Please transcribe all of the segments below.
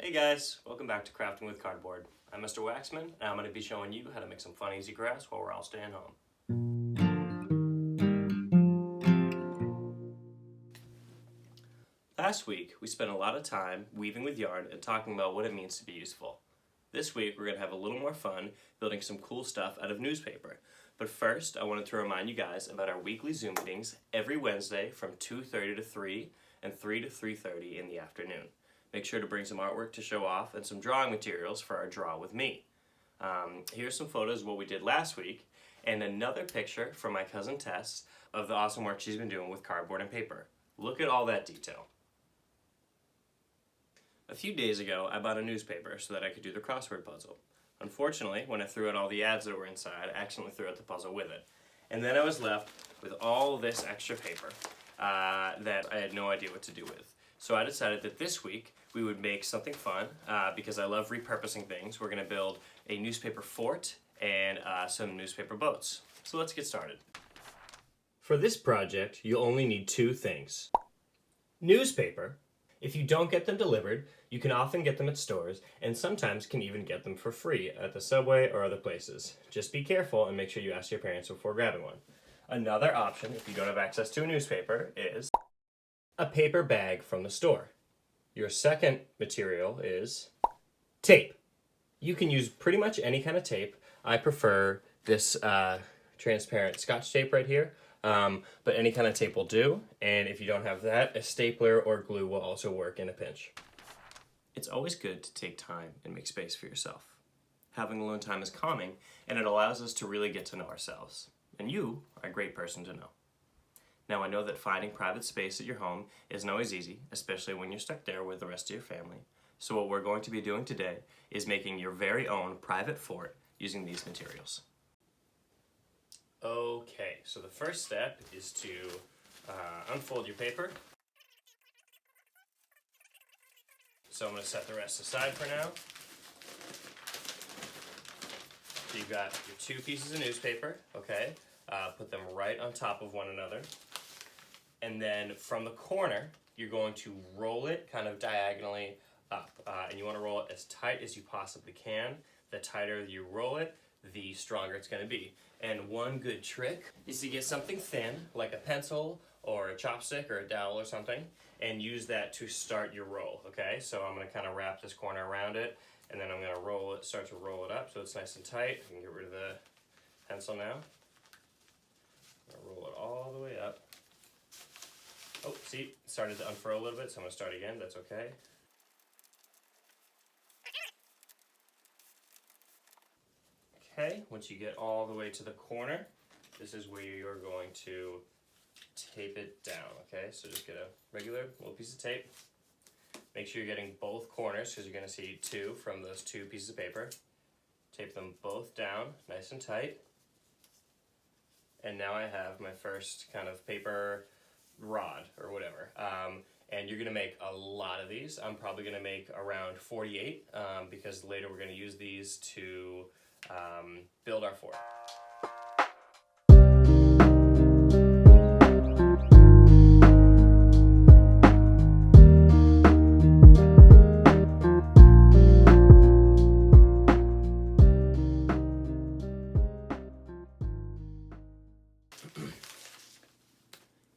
Hey guys, welcome back to Crafting with Cardboard. I'm Mr. Waxman, and I'm going to be showing you how to make some fun, easy crafts while we're all staying home. Last week, we spent a lot of time weaving with yarn and talking about what it means to be useful. This week, we're going to have a little more fun building some cool stuff out of newspaper. But first, I wanted to remind you guys about our weekly Zoom meetings every Wednesday from 2:30 to 3 and 3 to 3:30 in the afternoon. Make sure to bring some artwork to show off and some drawing materials for our Draw With Me. Here's some photos of what we did last week and another picture from my cousin Tess of the awesome work she's been doing with cardboard and paper. Look at all that detail. A few days ago, I bought a newspaper so that I could do the crossword puzzle. Unfortunately, when I threw out all the ads that were inside, I accidentally threw out the puzzle with it. And then I was left with all this extra paper that I had no idea what to do with. So I decided that this week we would make something fun because I love repurposing things. We're going to build a newspaper fort and some newspaper boats. So let's get started. For this project, you'll only need two things. Newspaper. If you don't get them delivered, you can often get them at stores and sometimes can even get them for free at the subway or other places. Just be careful and make sure you ask your parents before grabbing one. Another option, if you don't have access to a newspaper, is a paper bag from the store. Your second material is tape. You can use pretty much any kind of tape. I prefer this transparent Scotch tape right here, but any kind of tape will do. And if you don't have that, a stapler or glue will also work in a pinch. It's always good to take time and make space for yourself. Having alone time is calming, and it allows us to really get to know ourselves. And you are a great person to know. Now, I know that finding private space at your home isn't always easy, especially when you're stuck there with the rest of your family. So what we're going to be doing today is making your very own private fort using these materials. Okay, so the first step is to unfold your paper. So I'm going to set the rest aside for now. So you've got your two pieces of newspaper, okay? Put them right on top of one another. And then from the corner, you're going to roll it kind of diagonally up. And you want to roll it as tight as you possibly can. The tighter you roll it, the stronger it's going to be. And one good trick is to get something thin, like a pencil or a chopstick or a dowel or something, and use that to start your roll, okay? So I'm going to kind of wrap this corner around it, and then I'm going to roll it, start to roll it up so it's nice and tight. I can get rid of the pencil now. I'm going to roll it all the way up. Oh, see, it started to unfurl a little bit, so I'm going to start again. That's okay. Okay, once you get all the way to the corner, this is where you're going to tape it down, okay? So just get a regular little piece of tape. Make sure you're getting both corners because you're going to see two from those two pieces of paper. Tape them both down nice and tight. And now I have my first kind of paper rod or whatever. And you're going to make a lot of these. I'm probably going to make around 48 because later we're going to use these to build our fort.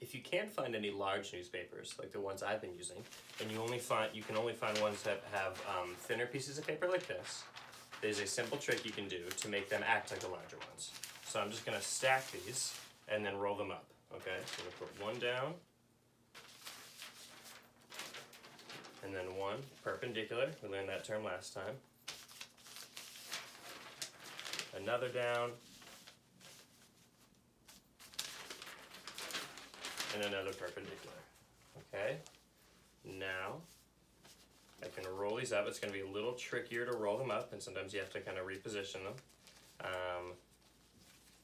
If you can't find any large newspapers like the ones I've been using, and you can only find ones that have thinner pieces of paper like this, there's a simple trick you can do to make them act like the larger ones. So I'm just going to stack these and then roll them up. Okay, so I'm going to put one down, and then one perpendicular. We learned that term last time. Another down, and another perpendicular. Okay, now I can roll these up. It's going to be a little trickier to roll them up, and sometimes you have to kind of reposition them.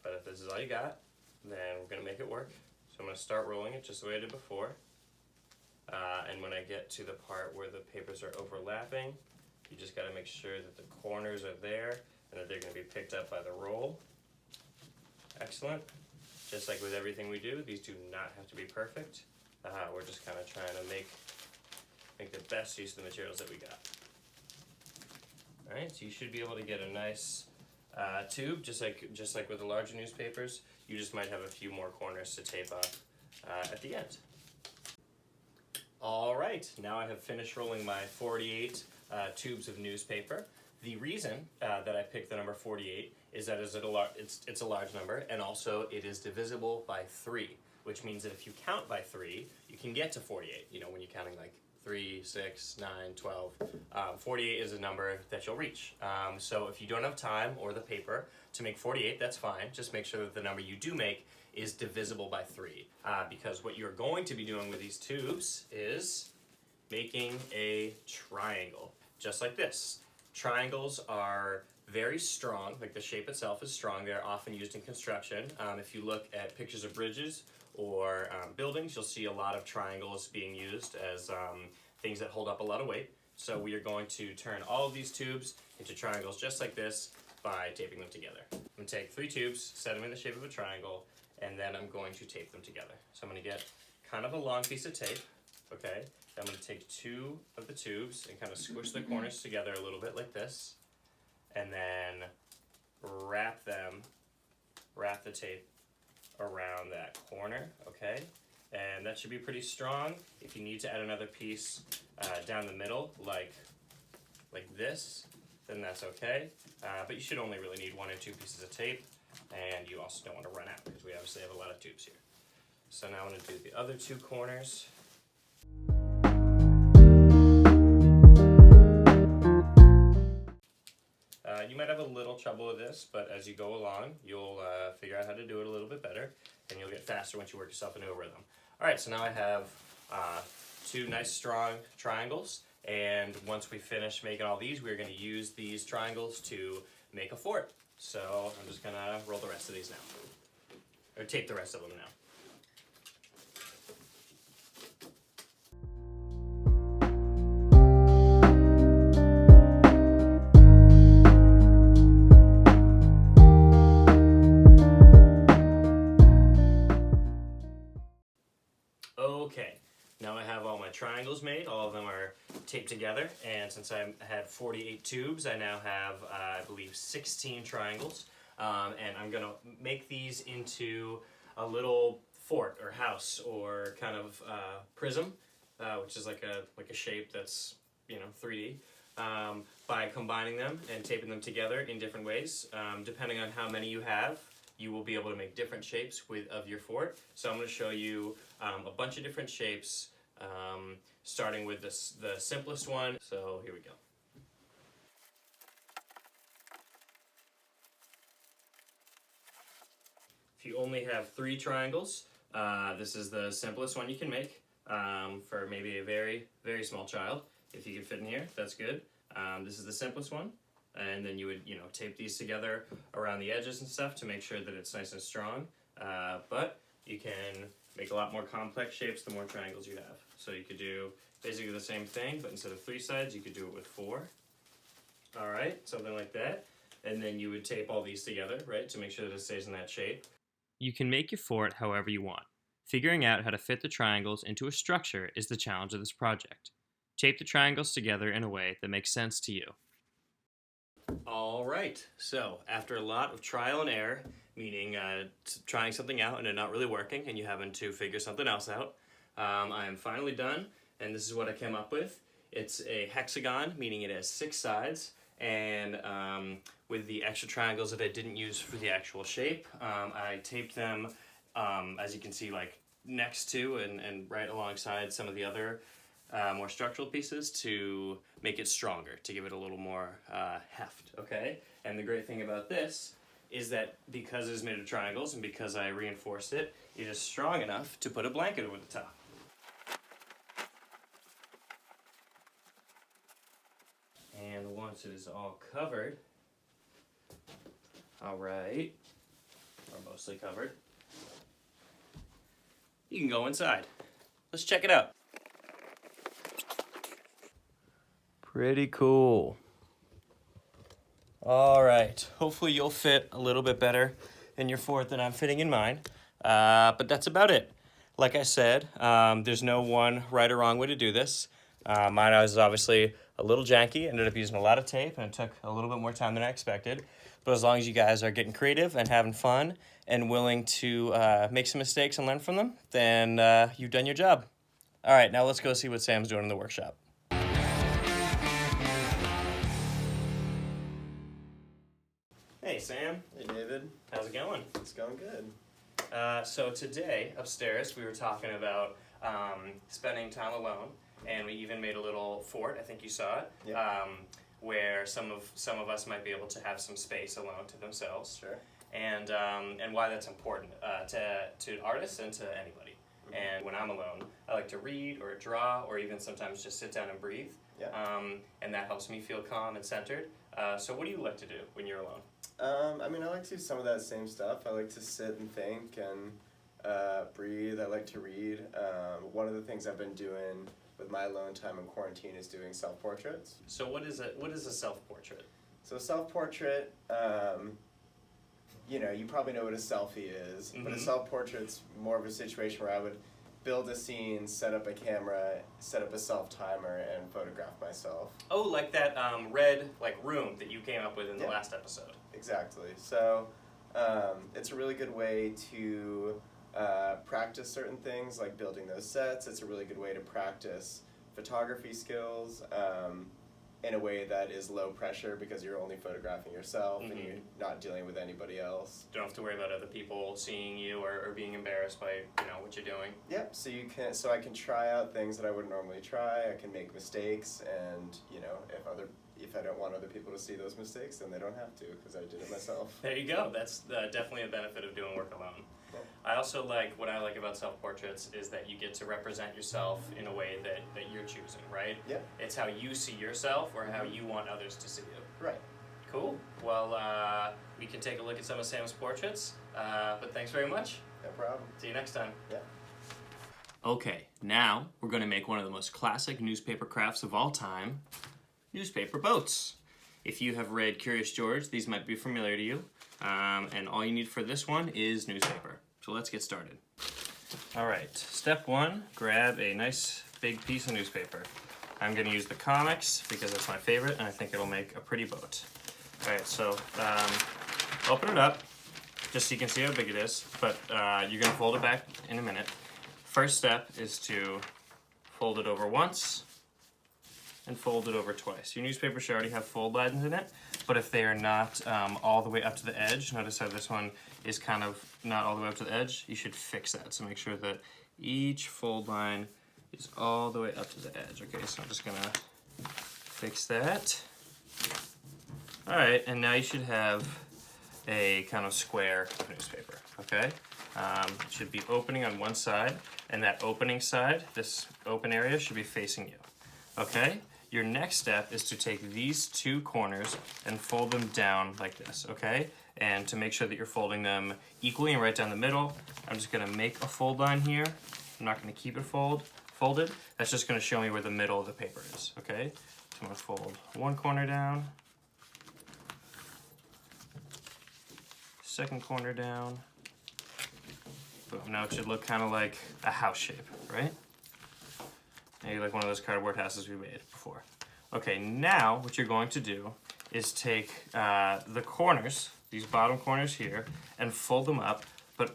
But if this is all you got, then we're going to make it work. So I'm going to start rolling it just the way I did before. And when I get to the part where the papers are overlapping, you just got to make sure that the corners are there and that they're going to be picked up by the roll. Excellent. Just like with everything we do, these do not have to be perfect. We're just kind of trying to make the best use of the materials that we got. All right, so you should be able to get a nice tube, just like with the larger newspapers. You just might have a few more corners to tape up at the end. All right, now I have finished rolling my 48 tubes of newspaper. The reason that I picked the number 48 is that it's a large number, and also it is divisible by 3, which means that if you count by 3, you can get to 48. You know, when you're counting like 3, 6, 9, 12. 48 is a number that you'll reach. So if you don't have time or the paper to make 48, that's fine. Just make sure that the number you do make is divisible by 3. Because what you're going to be doing with these tubes is making a triangle, just like this. Triangles are very strong, like the shape itself is strong. They're often used in construction. If you look at pictures of bridges or buildings, you'll see a lot of triangles being used as things that hold up a lot of weight. So we are going to turn all of these tubes into triangles just like this by taping them together. I'm going to take 3 tubes, set them in the shape of a triangle, and then I'm going to tape them together. So I'm going to get kind of a long piece of tape, okay? I'm going to take 2 of the tubes and kind of squish the corners together a little bit like this, and then wrap the tape around that corner, okay? And that should be pretty strong. If you need to add another piece down the middle, like this, then that's okay. But you should only really need 1 or 2 pieces of tape, and you also don't want to run out because we obviously have a lot of tubes here. So now I'm going to do the other 2 corners. You might have a little trouble with this, but as you go along, you'll figure out how to do it a little bit better, and you'll get faster once you work yourself into a rhythm. All right, so now I have 2 nice strong triangles, and once we finish making all these, we're going to use these triangles to make a fort. So I'm just going to roll the rest of these now, or tape the rest of them now. Okay, now I have all my triangles made. All of them are taped together, and since I had 48 tubes, I now have, I believe, 16 triangles. And I'm gonna make these into a little fort or house or kind of prism, which is like a shape that's, you know, 3D. By combining them and taping them together in different ways, depending on how many you have, you will be able to make different shapes of your fort. So I'm going to show you a bunch of different shapes, starting with the simplest one. So here we go. If you only have 3 triangles, this is the simplest one you can make for maybe a very, very small child. If you can fit in here, that's good. This is the simplest one. And then you would, you know, tape these together around the edges and stuff to make sure that it's nice and strong. But you can make a lot more complex shapes the more triangles you have. So you could do basically the same thing, but instead of 3 sides, you could do it with 4. All right, something like that. And then you would tape all these together, right, to make sure that it stays in that shape. You can make your fort however you want. Figuring out how to fit the triangles into a structure is the challenge of this project. Tape the triangles together in a way that makes sense to you. All right, so after a lot of trial and error, meaning trying something out and it not really working and you having to figure something else out, I am finally done, and this is what I came up with. It's a hexagon, meaning it has 6 sides, and with the extra triangles that I didn't use for the actual shape, I taped them, as you can see, like next to and right alongside some of the other more structural pieces to make it stronger, to give it a little more heft, okay? And the great thing about this is that because it is made of triangles and because I reinforced it, it is strong enough to put a blanket over the top. And once it is all covered, all right, or mostly covered, you can go inside. Let's check it out. Pretty cool. All right, hopefully you'll fit a little bit better in your fort than I'm fitting in mine, but that's about it. Like I said, there's no one right or wrong way to do this. Mine is obviously a little janky. Ended up using a lot of tape, and it took a little bit more time than I expected. But as long as you guys are getting creative and having fun and willing to make some mistakes and learn from them, then you've done your job. All right, now let's go see what Sam's doing in the workshop. Hey, Sam. Hey, David. How's it going? It's going good. So today, upstairs, we were talking about spending time alone, and we even made a little fort, I think you saw it, Yep. where some of us might be able to have some space alone to themselves. Sure. And why that's important to artists and to anybody. Mm-hmm. And when I'm alone, I like to read or draw or even sometimes just sit down and breathe. Yeah. And that helps me feel calm and centered. So what do you like to do when you're alone? I mean, I like to do some of that same stuff. I like to sit and think and breathe. I like to read. One of the things I've been doing with my alone time in quarantine is doing self-portraits. So what is a self-portrait? So self-portrait, you know, you probably know what a selfie is, mm-hmm. but a self-portrait's more of a situation where I would build a scene, set up a camera, set up a self-timer, and photograph myself. Oh, like that red room that you came up with in the last episode. Exactly. So it's a really good way to practice certain things, like building those sets. It's a really good way to practice photography skills in a way that is low pressure because you're only photographing yourself mm-hmm. and you're not dealing with anybody else. Don't have to worry about other people seeing you or being embarrassed by what you're doing. Yep. So I can try out things that I wouldn't normally try. I can make mistakes, and if I don't want other people to see those mistakes, then they don't have to because I did it myself. There you go. That's definitely a benefit of doing work alone. Yeah. I also what I like about self-portraits is that you get to represent yourself in a way that you're choosing, right? Yeah. It's how you see yourself or how you want others to see you. Right. Cool. Well, we can take a look at some of Sam's portraits, but thanks very much. No problem. See you next time. Yeah. Okay, now we're going to make one of the most classic newspaper crafts of all time, newspaper boats. If you have read Curious George, these might be familiar to you. And all you need for this one is newspaper. So let's get started. All right, step one, grab a nice big piece of newspaper. I'm gonna use the comics because it's my favorite and I think it'll make a pretty boat. All right, so open it up just so you can see how big it is, but you're gonna fold it back in a minute. First step is to fold it over once and fold it over twice. Your newspaper should already have fold lines in it, but if they are not all the way up to the edge, notice how this one is kind of not all the way up to the edge, you should fix that. So make sure that each fold line is all the way up to the edge. Okay, so I'm just gonna fix that. All right, and now you should have a kind of square of newspaper, okay? It should be opening on one side, and that opening side, this open area, should be facing you, okay? Your next step is to take these two corners and fold them down like this, okay? And to make sure that you're folding them equally and right down the middle, I'm just gonna make a fold line here. I'm not gonna keep it folded. That's just gonna show me where the middle of the paper is, okay? So I'm gonna fold one corner down, second corner down. Boom, now it should look kind of like a house shape, right? Maybe like one of those cardboard houses we made before. Okay, now what you're going to do is take the corners, these bottom corners here, and fold them up, but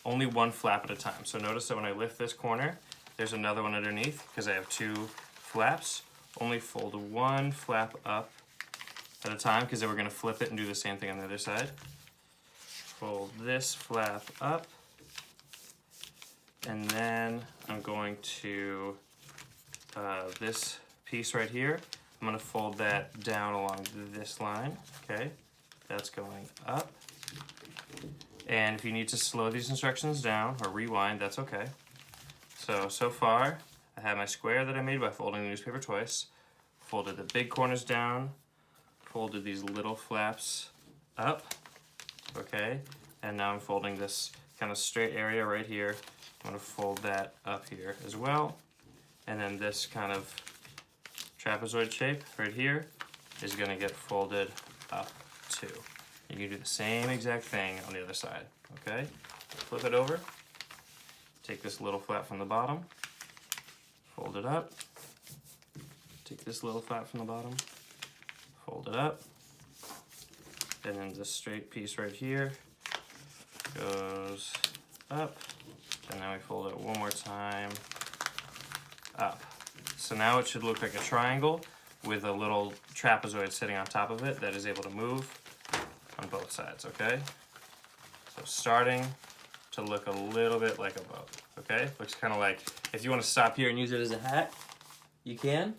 only one flap at a time. So notice that when I lift this corner, there's another one underneath because I have two flaps. Only fold one flap up at a time because then we're going to flip it and do the same thing on the other side. Fold this flap up. And then I'm going to, this piece right here, I'm going to fold that down along this line, okay? That's going up. And if you need to slow these instructions down or rewind, that's okay. So far, I have my square that I made by folding the newspaper twice, folded the big corners down, folded these little flaps up, okay? And now I'm folding this kind of straight area right here. I'm going to fold that up here as well. And then this kind of trapezoid shape right here is going to get folded up too. You can do the same exact thing on the other side, okay? Flip it over. Take this little flap from the bottom, fold it up, take this little flap from the bottom, fold it up, and then this straight piece right here goes up, and then we fold it one more time, up. So now it should look like a triangle with a little trapezoid sitting on top of it that is able to move on both sides, okay? So starting to look a little bit like a boat, okay? Looks kind of like, if you want to stop here and use it as a hat, you can,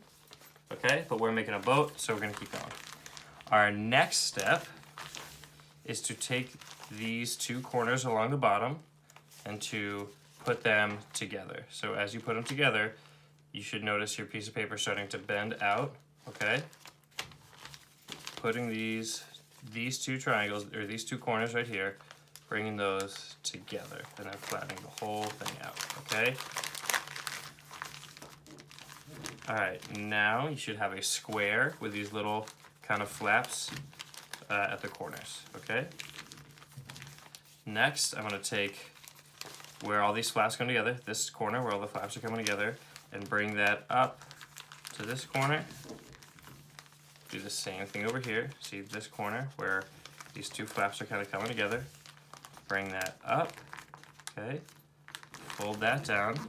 okay? But we're making a boat, so we're gonna keep going. Our next step is to take these two corners along the bottom and to put them together. So as you put them together, you should notice your piece of paper starting to bend out, okay? Putting these two triangles, or these two corners right here, bringing those together, and then flattening the whole thing out, okay? All right, now you should have a square with these little kind of flaps at the corners, okay? Next, I'm gonna take where all these flaps come together, this corner where all the flaps are coming together, and bring that up to this corner. Do the same thing over here. See this corner where these two flaps are kind of coming together. Bring that up, okay? Fold that down.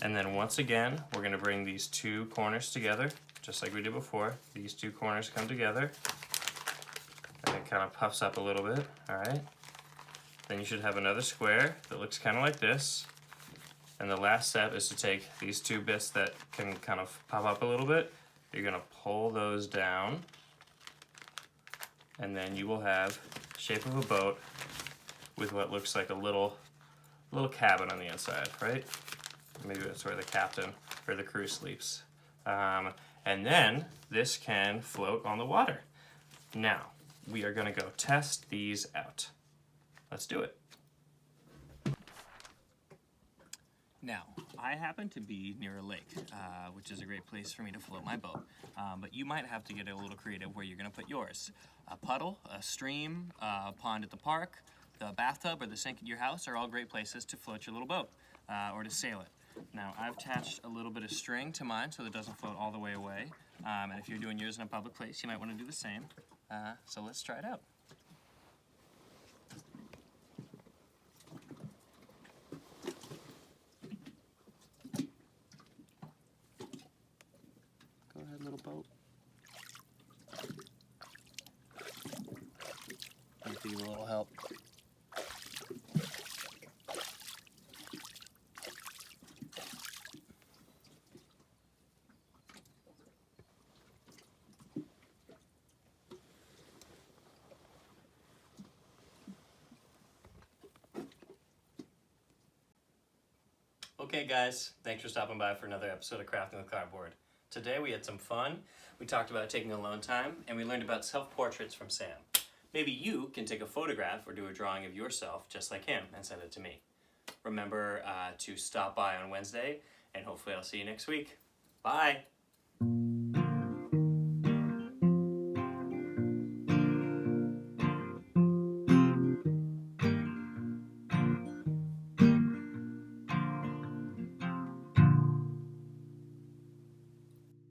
And then once again, we're gonna bring these two corners together, just like we did before. These two corners come together, and it kind of puffs up a little bit, all right? Then you should have another square that looks kind of like this. And the last step is to take these two bits that can kind of pop up a little bit. You're gonna pull those down, and then you will have the shape of a boat with what looks like a little cabin on the inside, right? Maybe that's where the captain or the crew sleeps. And then this can float on the water. Now, we are gonna go test these out. Let's do it. Now, I happen to be near a lake, which is a great place for me to float my boat. But you might have to get a little creative where you're gonna put yours. A puddle, a stream, a pond at the park, the bathtub, or the sink at your house are all great places to float your little boat, or to sail it. Now, I've attached a little bit of string to mine so that it doesn't float all the way away. And if you're doing yours in a public place, you might wanna do the same. So let's try it out. Go ahead, little boat. Might be a little help. Okay guys, thanks for stopping by for another episode of Crafting with Cardboard. Today we had some fun, we talked about taking alone time, and we learned about self-portraits from Sam. Maybe you can take a photograph or do a drawing of yourself just like him and send it to me. Remember to stop by on Wednesday, and hopefully I'll see you next week. Bye!